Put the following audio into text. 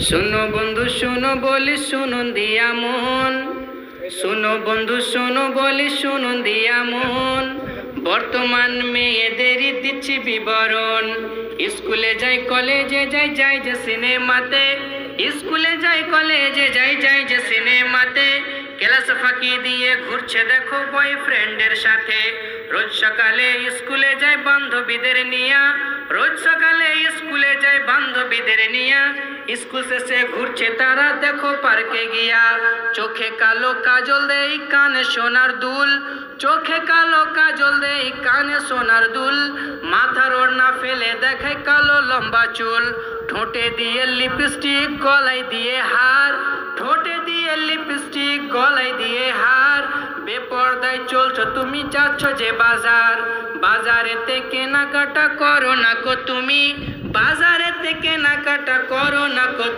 শোনো বন্ধু শোনো বলি শুনুন দিয়া মন, শোনো বন্ধু শোনো বলি শুনুন দিয়া মন। বর্তমান মেয়েদেরই দিচ্ছি বিবরণ। স্কুলে যাই কলেজে যাই যাই যে সিনেমাতে, স্কুলে যাই কলেজে যাই যাই যে সিনেমাতে। ক্লাস ফাঁকি দিয়ে ঘুরছে দেখো বয়ফ্রেন্ডের সাথে। রোজ সকালে স্কুলে যায় বান্ধবীদের নিয়া, রোজ সকালে স্কুলে যায় বান্ধবীদের নিয়া। স্কুল শেষে ঘুরছে তারা দেখো পার্কে গিয়া। চোখে কালো কাজল দেই কানে সোনার দুল, চোখে কালো কাজল দেই কানে সোনার দুল। মাথার ওড়না ফেলে দেখায় কালো লম্বা চুল। ঠোঁটে দিয়ে লিপস্টিক গলায় দিয়ে হার, ঠোঁটে দিয়ে লিপস্টিক গলায় দিয়ে হার। বেপরদায় চলছো তুমি যাচ্ছ যে বাজার, বাজারেতে কেনাকাটা করো না কো তুমি, বাজারেতে কেনাকাটা করো না কো তুমি।